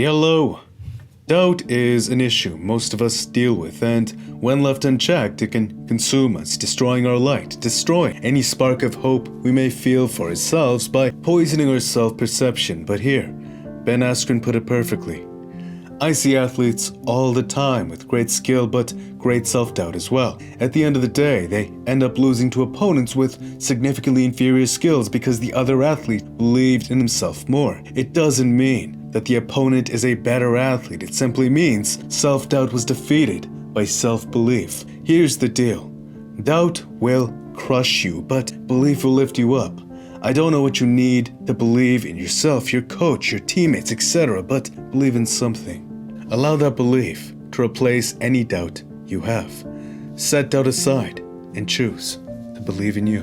Hello. Doubt is an issue most of us deal with, and when left unchecked, it can consume us, destroying our light, destroying any spark of hope we may feel for ourselves by poisoning our self-perception. But here, Ben Askren put it perfectly. I see athletes all the time with great skill but great self-doubt as well. At the end of the day, they end up losing to opponents with significantly inferior skills because the other athlete believed in himself more. It doesn't mean that the opponent is a better athlete. It simply means self-doubt was defeated by self-belief. Here's the deal. Doubt will crush you, but belief will lift you up. I don't know what you need to believe in yourself, your coach, your teammates, etc., but believe in something. Allow that belief to replace any doubt you have. Set doubt aside and choose to believe in you.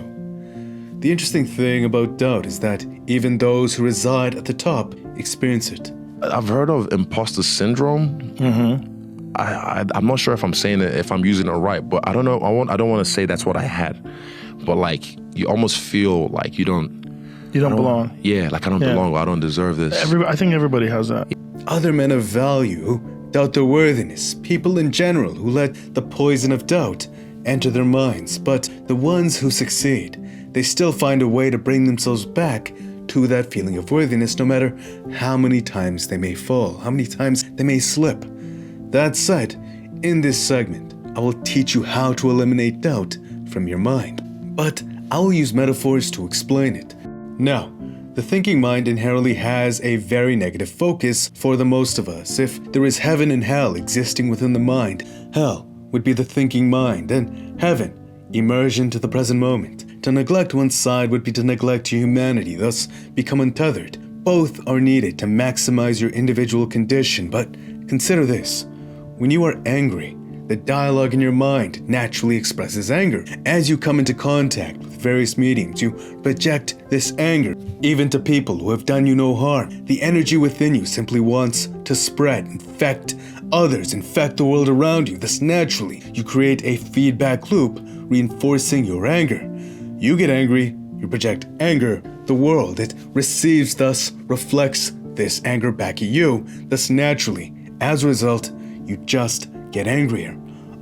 The interesting thing about doubt is that even those who reside at the top experience it. I've heard of imposter syndrome. I'm not sure if I'm saying it, if I'm using it right, but I don't know. I don't want to say that's what I had, but like you almost feel like you don't belong. Yeah, like I don't belong. Or I don't deserve this. I think everybody has that. Other men of value who doubt their worthiness, people in general who let the poison of doubt enter their minds, but the ones who succeed, they still find a way to bring themselves back to that feeling of worthiness no matter how many times they may fall, how many times they may slip. That said, in this segment, I will teach you how to eliminate doubt from your mind, but I will use metaphors to explain it. Now, the thinking mind inherently has a very negative focus for the most of us. If there is heaven and hell existing within the mind, hell would be the thinking mind, and heaven, immersion to the present moment. To neglect one side would be to neglect your humanity, thus become untethered. Both are needed to maximize your individual condition, but consider this. When you are angry, the dialogue in your mind naturally expresses anger. As you come into contact with various mediums, you project this anger, even to people who have done you no harm. The energy within you simply wants to spread, infect others, infect the world around you. Thus, naturally, you create a feedback loop, reinforcing your anger. You get angry, you project anger. The world, it receives, thus reflects this anger back at you. Thus, naturally, as a result, you just get angrier,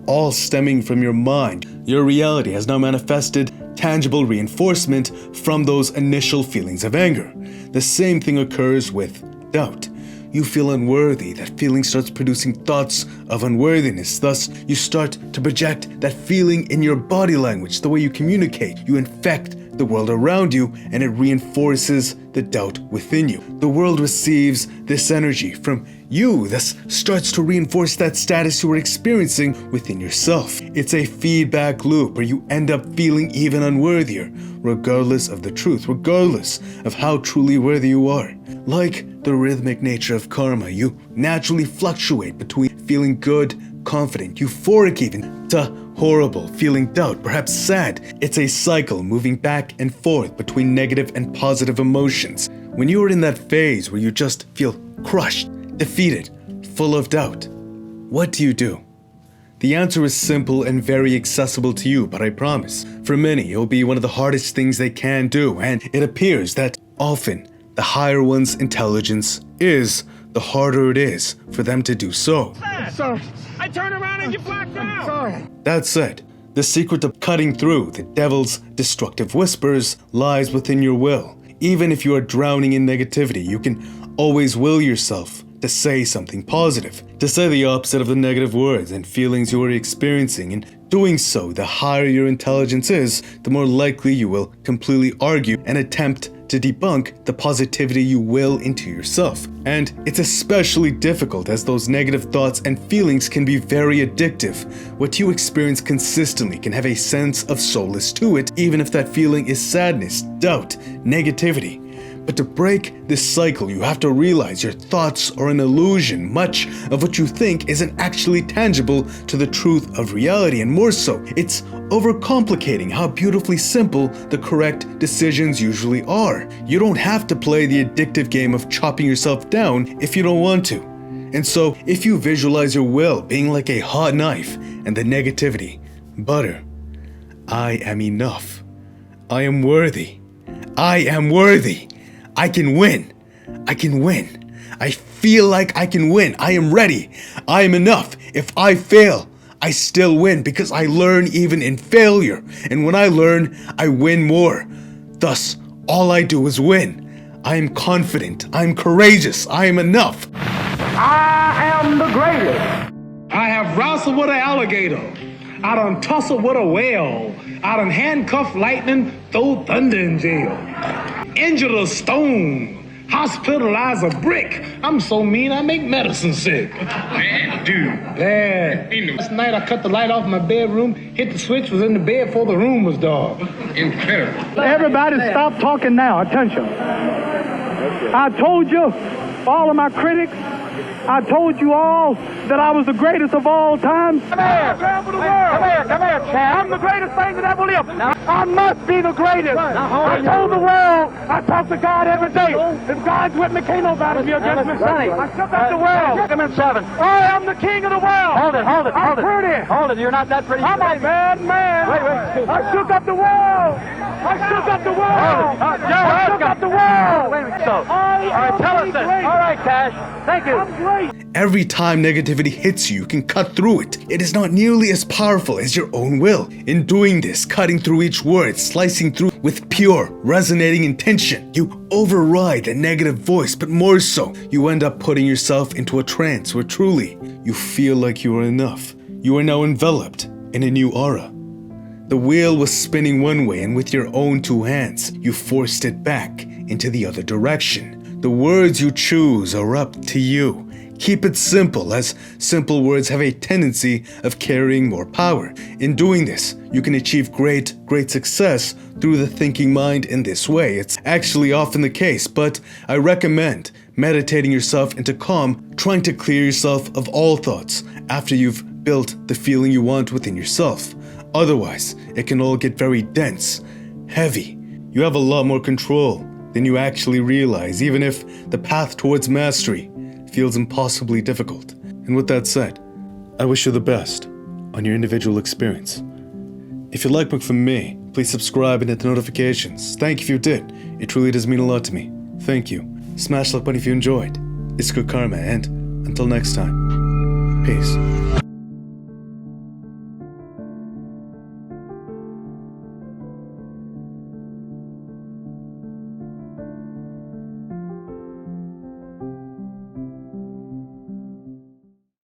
all stemming from your mind. Your reality has now manifested tangible reinforcement from those initial feelings of anger. The same thing occurs with doubt. You feel unworthy. That feeling starts producing thoughts of unworthiness. Thus, you start to project that feeling in your body language, the way you communicate. You infect the world around you, and it reinforces the doubt within you. The world receives this energy from you, thus starts to reinforce that status you are experiencing within yourself. It's a feedback loop where you end up feeling even unworthier, regardless of the truth, regardless of how truly worthy you are. Like the rhythmic nature of karma, you naturally fluctuate between feeling good, confident, euphoric even, to horrible, feeling doubt, perhaps sad. It's a cycle moving back and forth between negative and positive emotions. When you are in that phase where you just feel crushed, defeated, full of doubt, what do? The answer is simple and very accessible to you, but I promise, for many, it will be one of the hardest things they can do, and it appears that often the higher one's intelligence is, the harder it is for them to do so. Sorry. I turn around and you blacked out. Sorry. That said, the secret of cutting through the devil's destructive whispers lies within your will. Even if you are drowning in negativity, you can always will yourself to say something positive, to say the opposite of the negative words and feelings you are experiencing. In doing so, the higher your intelligence is, the more likely you will completely argue and attempt to debunk the positivity you will into yourself. And it's especially difficult as those negative thoughts and feelings can be very addictive. What you experience consistently can have a sense of solace to it, even if that feeling is sadness, doubt, negativity. But to break this cycle, you have to realize your thoughts are an illusion. Much of what you think isn't actually tangible to the truth of reality, and more so, it's overcomplicating how beautifully simple the correct decisions usually are. You don't have to play the addictive game of chopping yourself down if you don't want to. And so, if you visualize your will being like a hot knife and the negativity, butter, I am enough. I am worthy. I am worthy. I can win. I can win. I feel like I can win. I am ready. I am enough. If I fail, I still win because I learn even in failure. And when I learn, I win more. Thus, all I do is win. I am confident. I am courageous. I am enough. I am the greatest. I have wrestled with an alligator. I done tussled with a whale. I done handcuffed lightning, throw thunder in jail. Injured a stone. Hospitalize a brick. I'm so mean I make medicine sick. Man, dude. Yeah. Last night I cut the light off my bedroom, hit the switch, was in the bed before the room was dark. Incredible. Everybody stop talking now. Attention. I told you, all of my critics, I told you all that I was the greatest of all time. Come here, Chad. I'm the greatest thing that ever lived. I must be the greatest. I told the world, I talk to God every day. If God's with me, can't nobody be against me. I shook up the world. Come in, 7. I am the king of the world. Hold it. I'm pretty. Hold it, you're not that pretty. I'm a bad man. Wait. I shook up the world. I shook up the world. I shook up the world. Wait a minute. All right, tell us this. All right, Cash. Thank you. I'm great. Every time negativity hits you, you can cut through it. It is not nearly as powerful as your own will. In doing this, cutting through each word, slicing through with pure, resonating intention, you override the negative voice, but more so, you end up putting yourself into a trance where truly, you feel like you are enough. You are now enveloped in a new aura. The wheel was spinning one way, and with your own 2 hands, you forced it back into the other direction. The words you choose are up to you. Keep it simple, as simple words have a tendency of carrying more power. In doing this, you can achieve great success through the thinking mind in this way. It's actually often the case, but I recommend meditating yourself into calm, trying to clear yourself of all thoughts after you've built the feeling you want within yourself. Otherwise, it can all get very dense, heavy. You have a lot more control than you actually realize, even if the path towards mastery feels impossibly difficult. And with that said, I wish you the best on your individual experience. If you like more from me, please subscribe and hit the notifications. Thank you if you did. It truly does mean a lot to me. Thank you. Smash like button if you enjoyed. It's good karma, and until next time, peace.